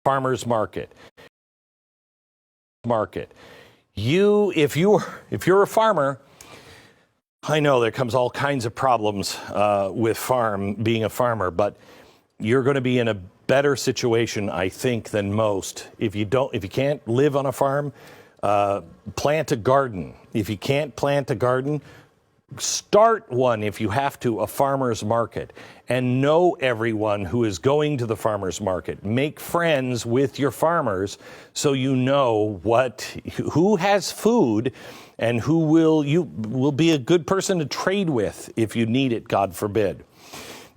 farmer's market. If you're a farmer, I know there comes all kinds of problems with being a farmer, but you're going to be in a better situation, I think, than most. If you can't live on a farm, plant a garden. If you can't plant a garden, start one if you have to, a farmer's market, and know everyone who is going to the farmer's market. Make friends with your farmers so you know who has food and who will be a good person to trade with if you need it, God forbid.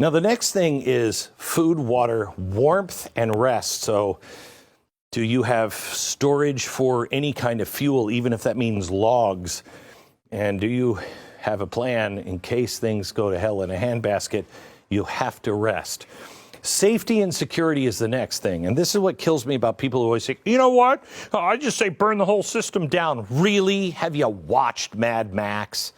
Now, the next thing is food, water, warmth, and rest. So do you have storage for any kind of fuel, even if that means logs? And do you have a plan in case things go to hell in a handbasket? You have to rest. Safety and security is the next thing. And this is what kills me about people who always say, you know what? I just say burn the whole system down. Really? Have you watched Mad Max?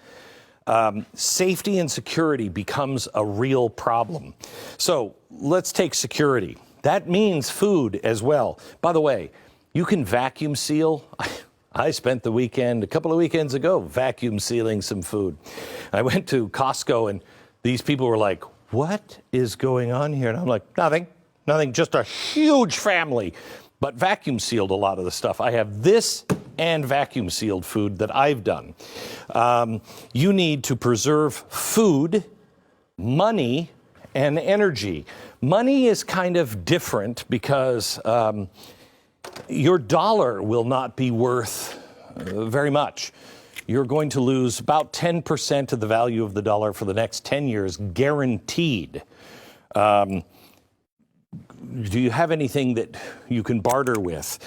Safety and security becomes a real problem. So let's take security. That means food as well. By the way, you can vacuum seal. I spent the weekend, a couple of weekends ago, vacuum sealing some food. I went to Costco and these people were like, what is going on here? And I'm like, nothing, just a huge family. But vacuum sealed a lot of the stuff. I have this and vacuum sealed food that I've done. You need to preserve food, money, and energy. Money is kind of different because your dollar will not be worth very much. You're going to lose about 10% of the value of the dollar for the next 10 years, guaranteed. Do you have anything that you can barter with?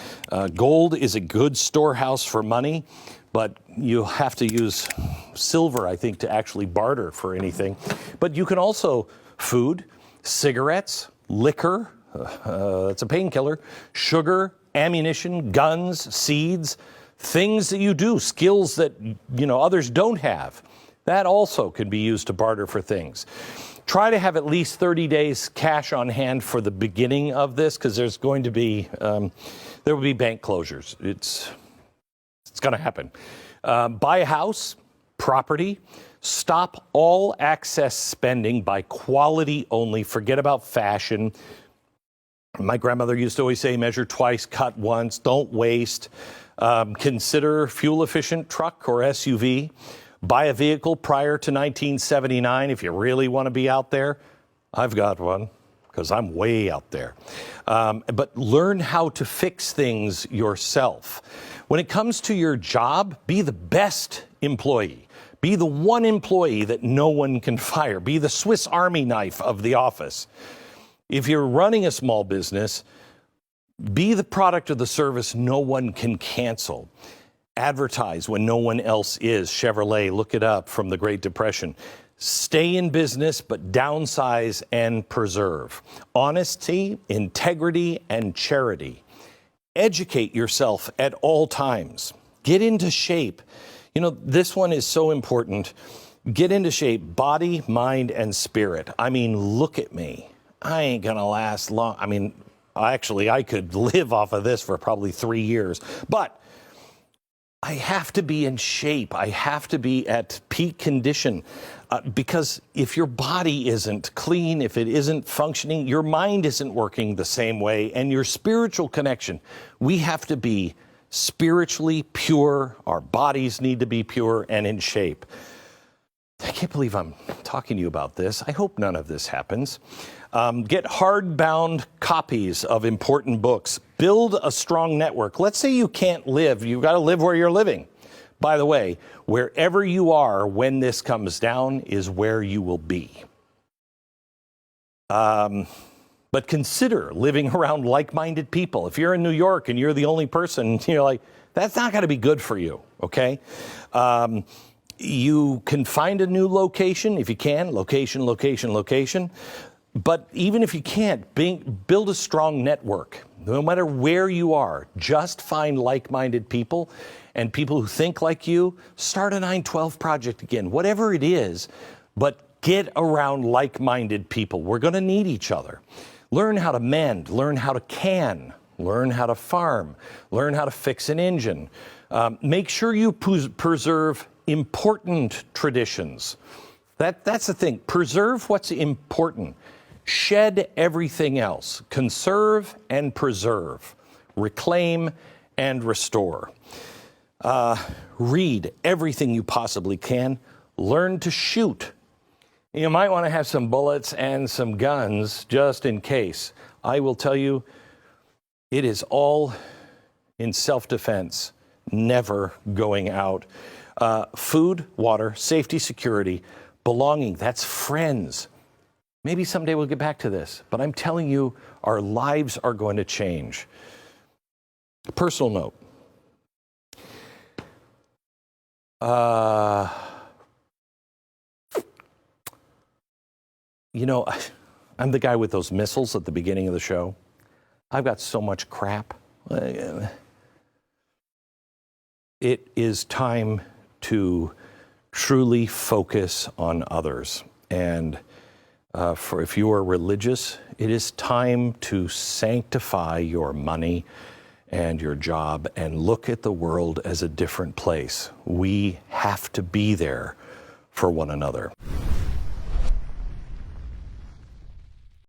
Gold is a good storehouse for money, but you have to use silver, I think, to actually barter for anything. But you can also food, cigarettes, liquor, that's a painkiller, sugar, ammunition, guns, seeds, things that you do, skills that others don't have. That also can be used to barter for things. Try to have at least 30 days cash on hand for the beginning of this, because there's going to be there will be bank closures. It's going to happen. Buy a house, property. Stop all access spending by quality only. Forget about fashion. My grandmother used to always say, measure twice, cut once. Don't waste. Consider fuel-efficient truck or SUV. Buy a vehicle prior to 1979 if you really want to be out there. I've got one because I'm way out there. But learn how to fix things yourself. When it comes to your job, be the best employee. Be the one employee that no one can fire. Be the Swiss Army knife of the office. If you're running a small business, be the product or the service no one can cancel. Advertise when no one else is. Chevrolet, look it up, from the Great Depression. Stay in business, but downsize and preserve. Honesty, integrity, and charity. Educate yourself at all times. Get into shape. This one is so important. Get into shape, body, mind, and spirit. I mean, look at me. I ain't going to last long. I mean, actually, I could live off of this for probably 3 years. But I have to be in shape. I have to be at peak condition. Because if your body isn't clean, if it isn't functioning, your mind isn't working the same way, and your spiritual connection. We have to be spiritually pure. Our bodies need to be pure and in shape. I can't believe I'm talking to you about this. I hope none of this happens. Get hardbound copies of important books. Build a strong network. Let's say you can't live. You've got to live where you're living. By the way, wherever you are when this comes down is where you will be. But consider living around like-minded people. If you're in New York and you're the only person, you're like, that's not going to be good for you, okay? You can find a new location if you can. Location. But even if you can't, build a strong network. No matter where you are, just find like-minded people and people who think like you. Start a 912 project again, whatever it is, but get around like-minded people. We're going to need each other. Learn how to mend, learn how to can, learn how to farm, learn how to fix an engine. Make sure you preserve important traditions. That's the thing. Preserve what's important. Shed everything else. Conserve and preserve. Reclaim and restore. Read everything you possibly can. Learn to shoot. You might want to have some bullets and some guns just in case. I will tell you, it is all in self-defense, never going out. Food, water, safety, security, belonging, that's friends. Maybe someday we'll get back to this, but I'm telling you, our lives are going to change. Personal note. You know, I'm the guy with those missiles at the beginning of the show. I've got so much crap. It is time to truly focus on others. And if you are religious, it is time to sanctify your money and your job and look at the world as a different place. We have to be there for one another.